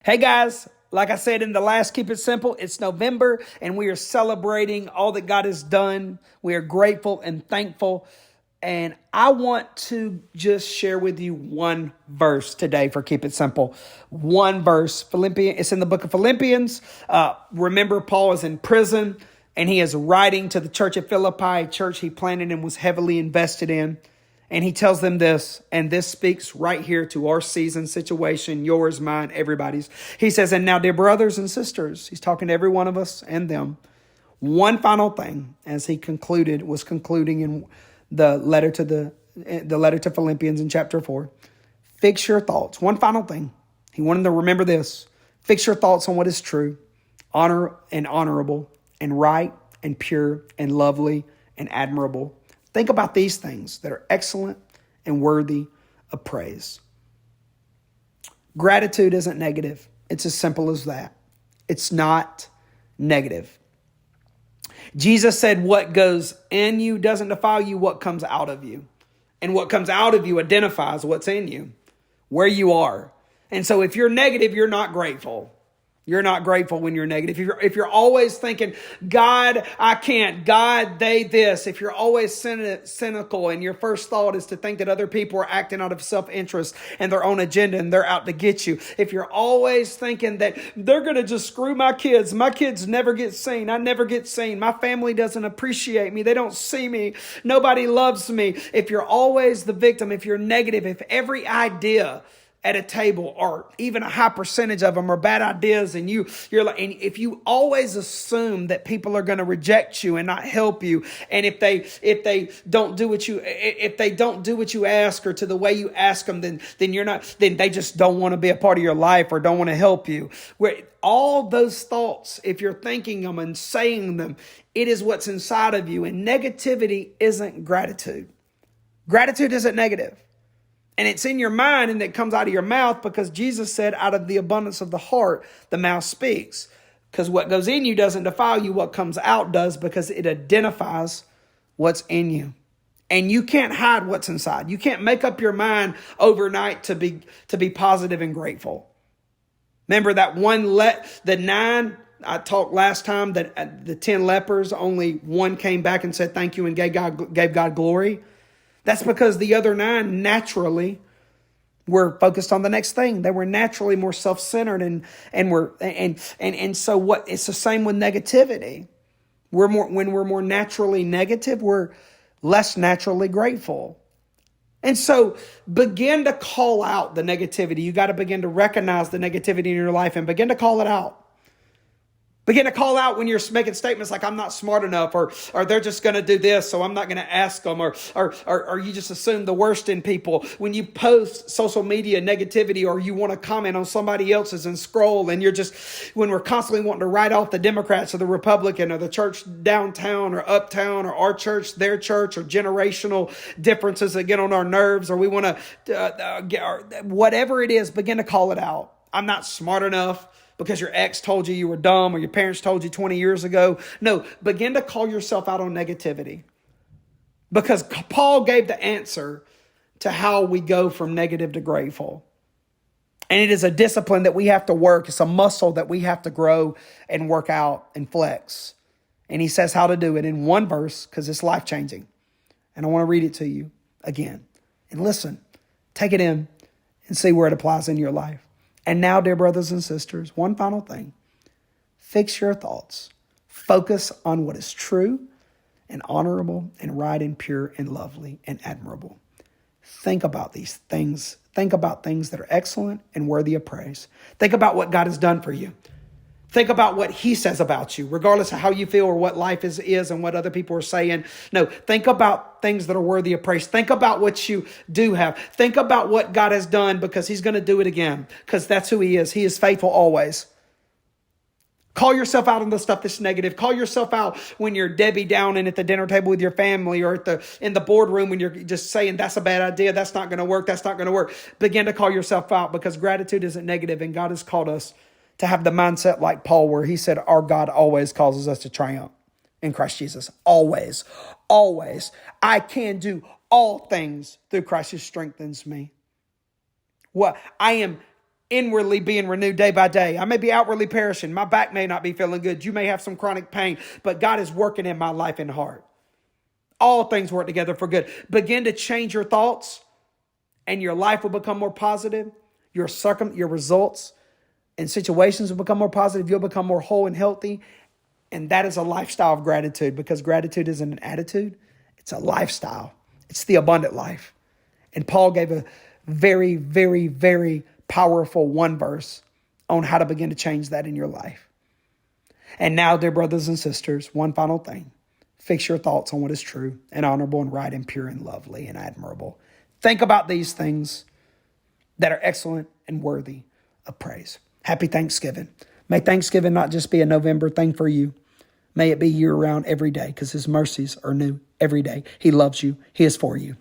Hey guys, like I said in the last Keep It Simple, it's November and we are celebrating all that God has done. We are grateful and thankful. And I want to just share with you one verse today for Keep It Simple. One verse, Philippians. It's in the book of Philippians. Remember, Paul is in prison and he is writing to the church at Philippi, a church he planted and was heavily invested in. And he tells them this, and this speaks right here to our season situation, yours, mine, everybody's. He says, and now, dear brothers and sisters, he's talking to every one of us and them. One final thing, as he was concluding in the letter to Philippians in chapter 4. Fix your thoughts. One final thing. He wanted them to remember this. Fix your thoughts on what is true, honor and honorable, and right and pure and lovely and admirable. Think about these things that are excellent and worthy of praise. Gratitude isn't negative. It's as simple as that. It's not negative. Jesus said what goes in you doesn't defile you, what comes out of you. And what comes out of you identifies what's in you, where you are. And so if you're negative, you're not grateful. You're not grateful when you're negative. If you're always thinking, God, I can't, God, they this. If you're always cynical and your first thought is to think that other people are acting out of self-interest and their own agenda and they're out to get you. If you're always thinking that they're going to just screw my kids never get seen. I never get seen. My family doesn't appreciate me. They don't see me. Nobody loves me. If you're always the victim, if you're negative, if every idea at a table, or even a high percentage of them are bad ideas, and you're like, and if you always assume that people are going to reject you and not help you, and if they don't do what you ask or to the way you ask them, then they just don't want to be a part of your life or don't want to help you. Where all those thoughts, if you're thinking them and saying them, it is what's inside of you. And negativity isn't gratitude. Gratitude isn't negative. And it's in your mind and it comes out of your mouth, because Jesus said out of the abundance of the heart, the mouth speaks. Because what goes in you doesn't defile you. What comes out does, because it identifies what's in you. And you can't hide what's inside. You can't make up your mind overnight to be positive and grateful. Remember that the 9, I talked last time that the 10 lepers, only one came back and said thank you and gave God glory. That's because the other 9 naturally were focused on the next thing. They were naturally more self-centered and so what? It's the same with negativity. When we're more naturally negative, we're less naturally grateful. And so begin to call out the negativity. You got to begin to recognize the negativity in your life and begin to call it out. Begin to call out when you're making statements like, I'm not smart enough, or they're just going to do this, so I'm not going to ask them, or you just assume the worst in people. When you post social media negativity, or you want to comment on somebody else's and scroll, and when we're constantly wanting to write off the Democrats or the Republican or the church downtown or uptown or our church, their church, or generational differences that get on our nerves, or we want to, whatever it is, begin to call it out. I'm not smart enough because your ex told you were dumb, or your parents told you 20 years ago. No, begin to call yourself out on negativity. Because Paul gave the answer to how we go from negative to grateful. And it is a discipline that we have to work. It's a muscle that we have to grow and work out and flex. And he says how to do it in one verse, because it's life-changing. And I want to read it to you again. And listen, take it in and see where it applies in your life. And now, dear brothers and sisters, one final thing. Fix your thoughts. Focus on what is true and honorable and right and pure and lovely and admirable. Think about these things. Think about things that are excellent and worthy of praise. Think about what God has done for you. Think about what he says about you, regardless of how you feel or what life is and what other people are saying. No, think about things that are worthy of praise. Think about what you do have. Think about what God has done, because he's going to do it again, because that's who he is. He is faithful always. Call yourself out on the stuff that's negative. Call yourself out when you're Debbie Downing at the dinner table with your family, or in the boardroom when you're just saying, that's a bad idea. That's not going to work. That's not going to work. Begin to call yourself out, because gratitude isn't negative, and God has called us to have the mindset like Paul, where he said, our God always causes us to triumph in Christ Jesus. Always, always. I can do all things through Christ who strengthens me. I am inwardly being renewed day by day. I may be outwardly perishing. My back may not be feeling good. You may have some chronic pain, but God is working in my life and heart. All things work together for good. Begin to change your thoughts and your life will become more positive. Your results and situations will become more positive. You'll become more whole and healthy. And that is a lifestyle of gratitude, because gratitude isn't an attitude. It's a lifestyle. It's the abundant life. And Paul gave a very, very, very powerful one verse on how to begin to change that in your life. And now, dear brothers and sisters, one final thing. Fix your thoughts on what is true and honorable and right and pure and lovely and admirable. Think about these things that are excellent and worthy of praise. Happy Thanksgiving. May Thanksgiving not just be a November thing for you. May it be year round every day, because his mercies are new every day. He loves you. He is for you.